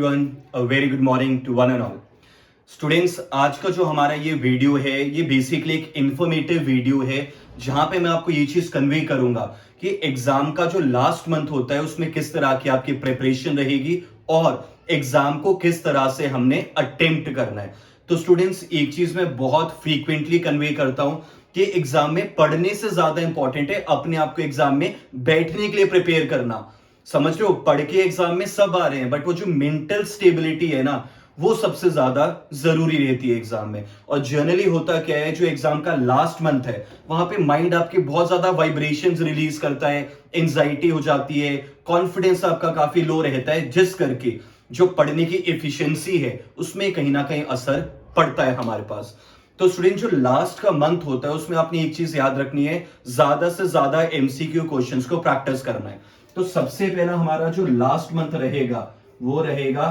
Everyone, a very good morning to one and all students. आज का जो हमारा ये वीडियो है ये बेसिकली एक इंफॉर्मेटिव वीडियो है जहां पे मैं आपको ये चीज कन्वे करूंगा कि एग्जाम का जो लास्ट मंथ होता है उसमें किस तरह की आपकी प्रिपरेशन रहेगी और एग्जाम को किस तरह से हमने अटेम्प्ट करना है। तो स्टूडेंट्स, एक चीज मैं बहुत फ्रीक्वेंटली कन्वे करता हूं कि एग्जाम में पढ़ने से ज्यादा इंपॉर्टेंट है अपने आप को एग्जाम में बैठने के लिए प्रिपेयर करना। समझ रहे हो, पढ़ के एग्जाम में सब आ रहे हैं बट वो जो मेंटल स्टेबिलिटी है ना वो सबसे ज्यादा जरूरी रहती है एग्जाम में। और जनरली होता क्या है, जो एग्जाम का लास्ट मंथ है वहां पे माइंड आपके बहुत ज्यादा वाइब्रेशंस रिलीज करता है, एंजाइटी हो जाती है, कॉन्फिडेंस आपका काफी लो रहता है, जिस करके जो पढ़ने की एफिशिएंसी है उसमें कहीं ना कहीं असर पड़ता है हमारे पास। तो स्टूडेंट, जो लास्ट का मंथ होता है उसमें आपने एक चीज याद रखनी है, ज्यादा से ज्यादा एमसीक्यू क्वेश्चंस को प्रैक्टिस करना है। तो सबसे पहला हमारा जो लास्ट मंथ रहेगा वो रहेगा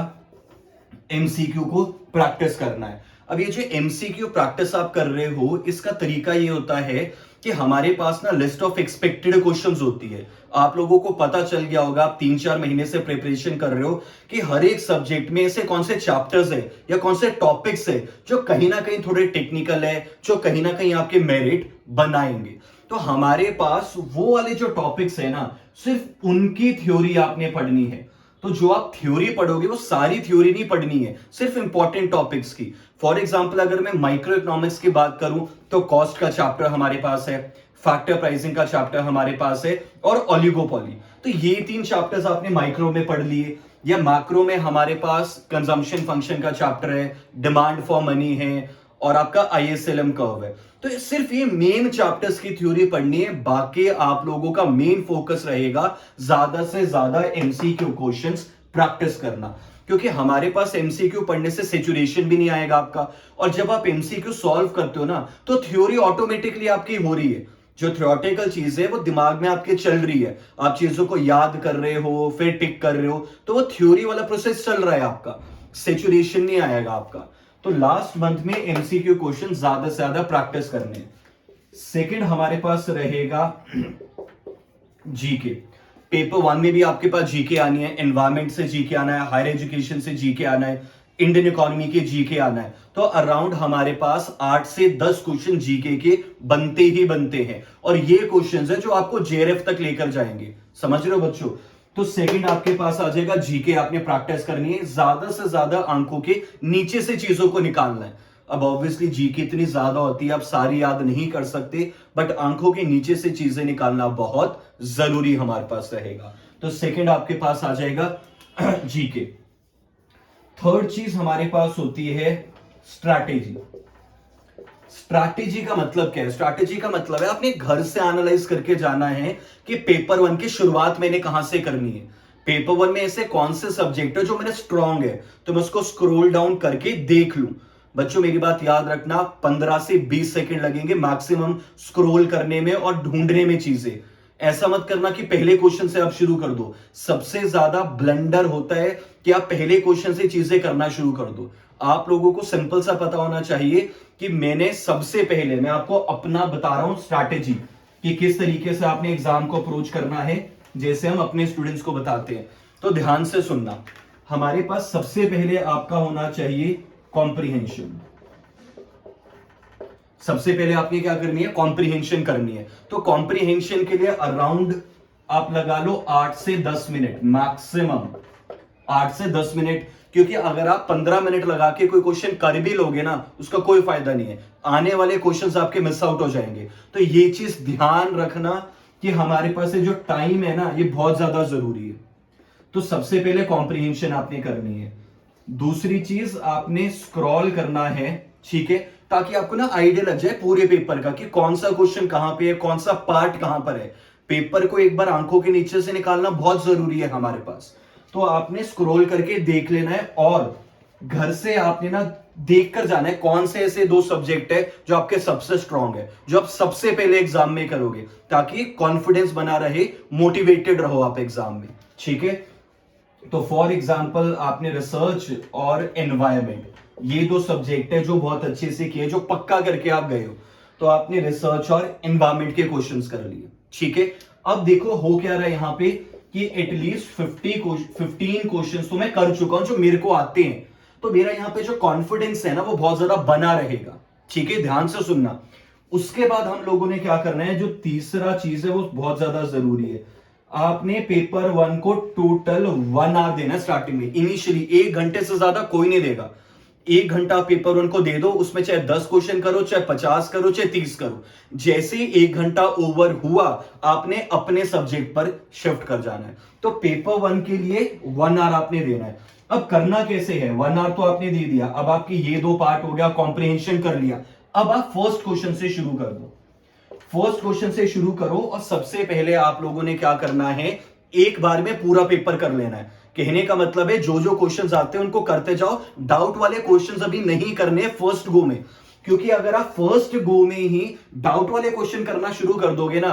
एमसीक्यू को प्रैक्टिस करना है। अब ये जो एमसीक्यू प्रैक्टिस आप कर रहे हो इसका तरीका ये होता है कि हमारे पास ना लिस्ट ऑफ एक्सपेक्टेड क्वेश्चंस होती है। आप लोगों को पता चल गया होगा, आप 3-4 महीने से प्रिपरेशन कर रहे हो कि हर एक सब्जेक्ट में ऐसे कौन से चैप्टर्स है या कौन से टॉपिक्स है जो कहीं ना कहीं थोड़े टेक्निकल है, जो कहीं ना कहीं आपके मेरिट बनाएंगे। तो हमारे पास वो वाले जो टॉपिक्स है ना सिर्फ उनकी थ्योरी आपने पढ़नी है। तो जो आप थ्योरी पढ़ोगे वो सारी थ्योरी नहीं पढ़नी है, सिर्फ इंपॉर्टेंट टॉपिक्स की। फॉर एग्जांपल अगर मैं माइक्रो इकोनॉमिक्स की बात करूं तो कॉस्ट का चैप्टर हमारे पास है, फैक्टर प्राइसिंग का चैप्टर हमारे पास है और ओलिगोपॉली। तो ये 3 चैप्टर्स आपने माइक्रो में पढ़ लिए। या मैक्रो में हमारे पास कंजम्पशन फंक्शन का चैप्टर है, डिमांड फॉर मनी है और आपका आईएसएलएम कर्व है। तो सिर्फ ये मेन चैप्टर्स की थ्योरी पढ़नी है, बाकी आप लोगों का मेन फोकस रहेगा ज्यादा से ज्यादा एमसीक्यू क्वेश्चंस प्रैक्टिस करना, क्योंकि हमारे पास एमसीक्यू पढ़ने से सैचुरेशन भी नहीं आएगा आपका। और जब आप एमसीक्यू सॉल्व करते हो ना तो थ्योरी ऑटोमेटिकली आपकी हो रही है। जो थ्योरेटिकल चीज है वो दिमाग में आपके चल रही है, आप चीजों को याद कर रहे हो फिर टिक कर रहे हो, तो वो थ्योरी वाला प्रोसेस चल रहा है आपका, सैचुरेशन नहीं आएगा आपका। तो लास्ट मंथ में एमसीक्यू क्वेश्चन ज्यादा से ज्यादा प्रैक्टिस करने। सेकंड हमारे पास रहेगा जीके। पेपर 1 में भी आपके पास जीके आनी है, एनवायरमेंट से जीके आना है, हायर एजुकेशन से जीके आना है, इंडियन इकोनॉमी के जीके आना है। तो अराउंड हमारे पास 8 से 10 क्वेश्चन जीके के बनते ही बनते हैं और ये क्वेश्चंस है जो आपको जेआरएफ तक लेकर जाएंगे। समझ रहे हो बच्चों? तो सेकंड आपके पास आ जाएगा जीके, आपने प्रैक्टिस करनी है, ज्यादा से ज्यादा अंकों के नीचे से चीजों को निकालना है। अब ऑब्वियसली जीके इतनी ज्यादा होती है आप सारी याद नहीं कर सकते, बट आंखों के नीचे से चीजें निकालना बहुत जरूरी हमारे पास रहेगा। तो सेकंड आपके पास आ जाएगा जीके। थर्ड चीज हमारे पास होती है स्ट्रैटेजी। स्ट्रैटेजी का मतलब क्या है? स्ट्रैटेजी का मतलब है आपने घर से एनालाइज करके जाना है कि पेपर 1 की शुरुआत मैंने कहां से करनी है। पेपर 1 में ऐसे कौन से सब्जेक्ट है जो मेरे स्ट्रांग है तो मैं उसको स्क्रॉल डाउन करके देख लूं। बच्चों मेरी बात याद रखना, 15 से 20 सेकंड लगेंगे मैक्सिमम स्क्रॉल करने में और ढूंढने में चीजें। ऐसा मत करना कि पहले क्वेश्चन से आप शुरू कर दो। सबसे ज्यादा ब्लंडर होता है कि आप पहले क्वेश्चन से चीजें करना शुरू कर दो। आप लोगों को सिंपल सा पता होना चाहिए कि मैंने सबसे पहले, मैं आपको अपना बता रहा हूं स्ट्रैटेजी कि किस तरीके से आपने एग्जाम को अप्रोच करना है, जैसे हम अपने स्टूडेंट्स को बताते हैं। तो ध्यान से सुनना, हमारे पास सबसे पहले आपका होना चाहिए कॉम्प्रिहेंशन। सबसे पहले आपने क्या करनी है? कॉम्प्रिहेंशन करनी है। तो कॉम्प्रिहेंशन के लिए अराउंड आप लगा लो 8 से 10 मिनट, मैक्सिमम 8 से 10 मिनट, क्योंकि अगर आप 15 मिनट लगा के कोई क्वेश्चन कर भी लोगे ना उसका कोई फायदा नहीं है, आने वाले क्वेश्चंस आपके मिस आउट हो जाएंगे। तो ये चीज ध्यान रखना कि हमारे पास जो टाइम है ना ये बहुत ज्यादा जरूरी है। तो सबसे पहले कॉम्प्रिहेंशन आपने करनी है। दूसरी चीज आपने स्क्रॉल करना है, ठीक है, ताकि आपको ना आइडिया लग जाए पूरे पेपर का कि कौन सा क्वेश्चन कहां पे है, कौन सा पार्ट कहां पर है। पेपर को एक बार आंखों के नीचे से निकालना बहुत जरूरी है हमारे पास। तो आपने स्क्रॉल करके देख लेना है और घर से आपने ना देख कर जाना है कौन से ऐसे 2 सब्जेक्ट है जो आपके सबसे स्ट्रांग है, जो आप सबसे पहले एग्जाम में करोगे, ताकि कॉन्फिडेंस बना रहे, मोटिवेटेड रहो आप एग्जाम में। ठीक है, तो फॉर एग्जाम्पल आपने रिसर्च और एनवायरमेंट, ये 2 सब्जेक्ट है जो बहुत अच्छे से किए, जो पक्का करके आप गए हो। तो आपने रिसर्च और एनवायरमेंट के क्वेश्चंस कर लिए। ठीक है, अब देखो हो क्या रहा है यहां पे कि एटलीस्ट 15 क्वेश्चन तो मैं कर चुका हूं जो मेरे को आते हैं, तो मेरा यहां पे जो कॉन्फिडेंस है ना वो बहुत ज्यादा बना रहेगा। ठीक है, ध्यान से सुनना। उसके बाद हम लोगों ने क्या करना है, जो तीसरा चीज है वो बहुत ज्यादा जरूरी है। आपने पेपर 1 को टोटल 1 आवर देना है स्टार्टिंग में। इनिशियली 1 घंटे से ज्यादा कोई नहीं देगा। 1 घंटा पेपर 1 को दे दो, उसमें चाहे 10 क्वेश्चन करो, चाहे 50 करो, चाहे 30 करो। जैसे ही 1 घंटा ओवर हुआ, आपने अपने सब्जेक्ट पर शिफ्ट कर जाना है। तो पेपर 1 के लिए 1 आवर आपने देना है। अब करना कैसे है, 1 आवर तो आपने दे दिया, अब आपके ये 2 पार्ट हो गया, कॉम्प्रिहेंशन कर लिया। अब आप फर्स्ट क्वेश्चन से शुरू कर दो। फर्स्ट क्वेश्चन से शुरू करो और सबसे पहले आप लोगों ने क्या करना है, एक बार में पूरा पेपर कर लेना है। कहने का मतलब है जो जो क्वेश्चंस आते हैं उनको करते जाओ, डाउट वाले क्वेश्चंस अभी नहीं करने फर्स्ट गो में। क्योंकि अगर आप फर्स्ट गो में ही डाउट वाले क्वेश्चन करना शुरू कर दोगे ना,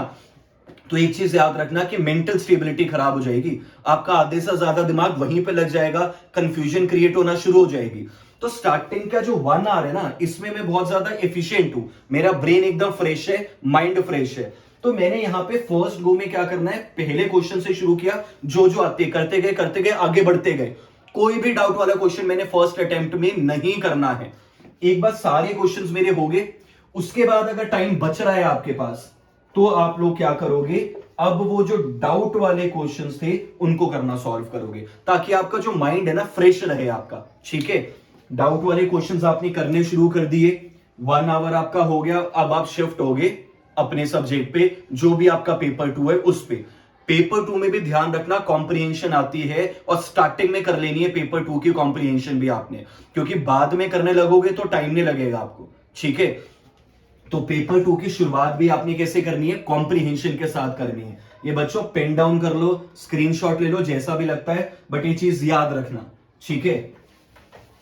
तो एक चीज याद रखना कि मेंटल स्टेबिलिटी खराब हो जाएगी। आपका आधे से ज्यादा दिमाग वहीं पे लग जाएगा, कंफ्यूजन क्रिएट होना शुरू हो जाएगी। तो स्टार्टिंग का जो 1 आवर है ना, इसमें मैं बहुत ज्यादा एफिशिएंट हूं, मेरा ब्रेन एकदम फ्रेश है, माइंड फ्रेश है। तो मैंने यहां पे फर्स्ट गो में क्या करना है, पहले क्वेश्चन से शुरू किया, जो जो आते करते गए आगे बढ़ते गए। कोई भी डाउट वाला क्वेश्चन मैंने फर्स्ट अटेम्प्ट में नहीं करना है। एक बार सारे क्वेश्चंस मेरे हो गए, उसके बाद अगर टाइम बच रहा है आपके पास, तो आप लोग क्या करोगे, अब वो जो डाउट वाले क्वेश्चंस थे उनको करना सॉल्व करोगे, ताकि आपका जो माइंड है ना फ्रेश रहे आपका। ठीक है, डाउट वाले क्वेश्चंस आपने करने शुरू कर दिए, 1 आवर आपका हो गया। अब आप शिफ्ट हो गए अपने सब्जेक्ट पे, जो भी आपका पेपर 2 है उस पे। पेपर 2 में भी ध्यान रखना कॉम्प्रिहेंशन आती है, और स्टार्टिंग में कर लेनी है पेपर 2 की कॉम्प्रिहेंशन भी आपने, क्योंकि बाद में करने लगोगे तो टाइम नहीं लगेगा आपको। ठीक है, तो पेपर 2 की शुरुआत भी आपने कैसे करनी है, कॉम्प्रिहेंशन के साथ करनी है। ये बच्चों पेन डाउन कर लो, स्क्रीनशॉट ले लो, जैसा भी लगता है, बट ये चीज याद रखना। ठीक है,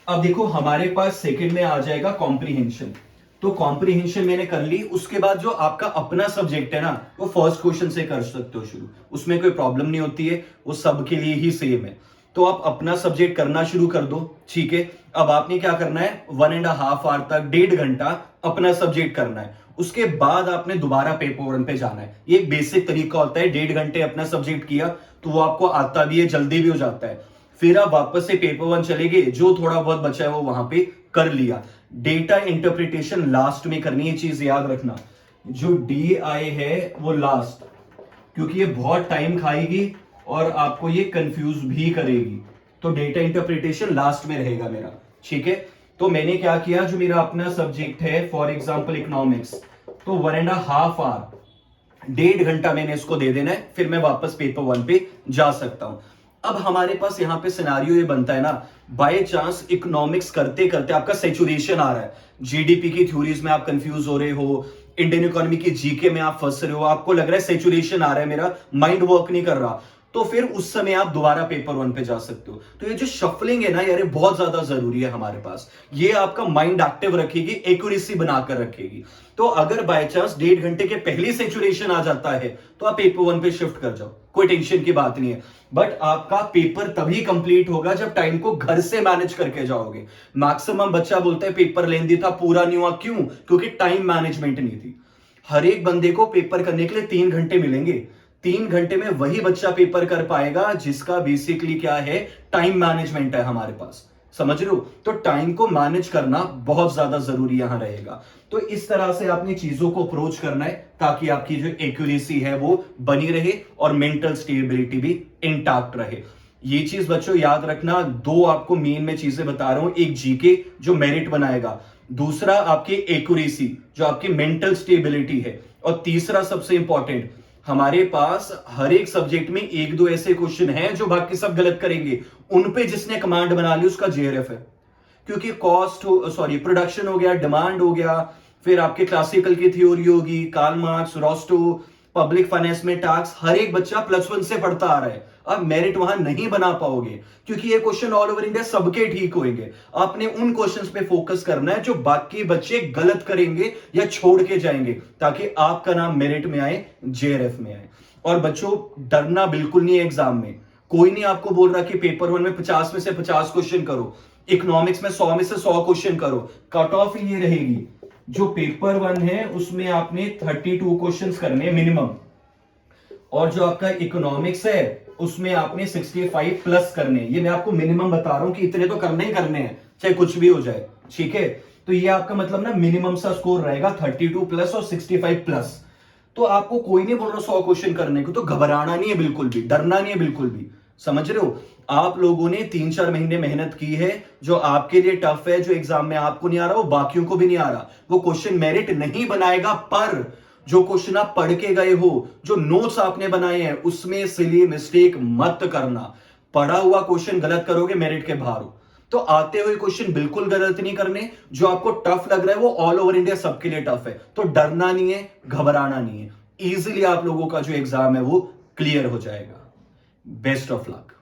अब देखो हमारे पास सेकंड में आ जाएगा कॉम्प्रिहेंशन। तो कॉम्प्रिहेंशन मैंने कर ली, उसके बाद जो आपका अपना सब्जेक्ट है ना, वो फर्स्ट क्वेश्चन से कर सकते हो शुरू, उसमें कोई प्रॉब्लम नहीं होती है, वो सबके लिए ही सेम है। तो आप अपना सब्जेक्ट करना शुरू कर दो। ठीक है, अब आपने क्या करना है, 1.5 आवर तक, 1.5 घंटा अपना सब्जेक्ट करना है। उसके बाद आपने दोबारा पेपर 1 पे जाना है। ये एक बेसिक तरीका होता है, 1.5 घंटे अपना सब्जेक्ट किया तो वो आपको आता भी है, जल्दी भी हो जाता है। फिर आप वापस से पेपर 1 चले गए, जो थोड़ा बहुत बचा है वो वहां पे कर लिया। डेटा इंटरप्रिटेशन लास्ट में करनी है, चीज याद रखना। जो DI है वो लास्ट, क्योंकि ये बहुत टाइम खाएगी और आपको ये कंफ्यूज भी करेगी। तो डेटा इंटरप्रिटेशन लास्ट में रहेगा मेरा। ठीक है, तो मैंने क्या किया, जो मेरा अपना सब्जेक्ट है फॉर एग्जांपल इकोनॉमिक्स, तो 1.5 आवर, 1.5 घंटा मैंने इसको दे देना है, फिर मैं वापस पेपर 1 पे जा सकता हूं। अब हमारे पास यहां पे सिनेरियो ये बनता है ना, बाय चांस इकोनॉमिक्स करते करते आपका सैचुरेशन आ रहा है, जीडीपी की थ्योरीज में आप कंफ्यूज हो रहे हो, इंडियन इकोनॉमी की जीके में आप फंस रहे हो, आपको लग रहा है सैचुरेशन आ रहा है, मेरा माइंड वर्क नहीं कर रहा, तो फिर उस समय आप दोबारा पेपर 1 पे जा सकते हो। तो ये जो शफलिंग है ना यार, ये बहुत ज्यादा जरूरी है हमारे पास। ये आपका माइंड एक्टिव रखेगी, एक्यूरेसी बनाकर रखेगी। तो अगर बाय चांस 1.5 घंटे के पहले सैचुरेशन आ जाता है, तो आप पेपर 1 पे शिफ्ट कर जाओ, कोई टेंशन की बात नहीं है। बट आपका पेपर तभी कंप्लीट होगा जब टाइम को घर से मैनेज करके जाओगे। मैक्सिमम बच्चा बोलता है पेपर लेंदी था, पूरा नहीं हुआ, क्यों? क्योंकि टाइम मैनेजमेंट नहीं थी। हर एक बंदे को पेपर करने के लिए 3 घंटे मिलेंगे, 3 घंटे में वही बच्चा पेपर कर पाएगा जिसका बेसिकली क्या है, टाइम मैनेजमेंट है हमारे पास। समझ रहे हो? तो टाइम को मैनेज करना बहुत ज्यादा जरूरी यहां रहेगा। तो इस तरह से आपने चीजों को अप्रोच करना है, ताकि आपकी जो एक्यूरेसी है वो बनी रहे और मेंटल स्टेबिलिटी भी इंटैक्ट रहे। ये चीज बच्चों याद रखना। 2 आपको मेन में चीजें बता रहा हूं, एक जीके जो मेरिट बनाएगा, दूसरा आपकी एक्यूरेसी जो आपकी मेंटल स्टेबिलिटी है, और तीसरा सबसे इंपॉर्टेंट, हमारे पास हर एक सब्जेक्ट में 1-2 ऐसे क्वेश्चन हैं जो बाकी सब गलत करेंगे, उन पे जिसने कमांड बना ली उसका JRF है। क्योंकि प्रोडक्शन हो गया, डिमांड हो गया, फिर आपके क्लासिकल की थ्योरी होगी, Karl Marx, Rosto, public finance में टैक्स, हर एक बच्चा +1 से पढ़ता आ रहा है। आप मेरिट वहां नहीं बना पाओगे, क्योंकि ये क्वेश्चन ऑल ओवर इंडिया सबके ठीक होंगे। आपने उन क्वेश्चंस पे फोकस करना है जो बाकी बच्चे गलत करेंगे या छोड़ के जाएंगे, ताकि आपका नाम मेरिट में आए, JRF में आए। और बच्चों डरना बिल्कुल नहीं है एग्जाम में। कोई नहीं आपको बोल रहा कि पेपर 1 में 50 में से 50 क्वेश्चन करो, इकोनॉमिक्स में 100 में से 100 क्वेश्चन करो। कट ऑफ ये रहेगी, जो पेपर 1 है उसमें आपने 32 क्वेश्चंस करने मिनिमम, और जो आपका इकोनॉमिक्स है उसमें आपने 65 प्लस करने हैं। ये मैं आपको मिनिमम बता रहा हूं कि इतने तो करने ही करने हैं, चाहे कुछ भी हो जाए, ठीक है। तो ये आपका मतलब ना मिनिमम सा स्कोर रहेगा 32 प्लस और 65 प्लस। तो आपको कोई नहीं बोल रहा 100 क्वेश्चन करने को, तो घबराना नहीं है बिल्कुल भी, डरना नहीं है बिल्कुल भी, समझ रहे हो। आप लोगों ने 3-4 महीने मेहनत की है, जो आपके लिए टफ है, जो एग्जाम में आपको नहीं आ रहा वो बाकियों को भी नहीं आ रहा, वो क्वेश्चन मेरिट नहीं बनाएगा। पर जो क्वेश्चन आप पढ़ के गए हो, जो नोट्स आपने बनाए हैं, उसमें सिली मिस्टेक मत करना। पढ़ा हुआ क्वेश्चन गलत करोगे मेरिट के बाहर हो। तो आते हुए क्वेश्चन बिल्कुल गलत नहीं करने। जो आपको टफ लग रहा है वो ऑल ओवर इंडिया सबके लिए टफ है, तो डरना नहीं है, घबराना नहीं है। इजीली आप लोगों का जो एग्जाम है वो क्लियर हो जाएगा। Best of luck.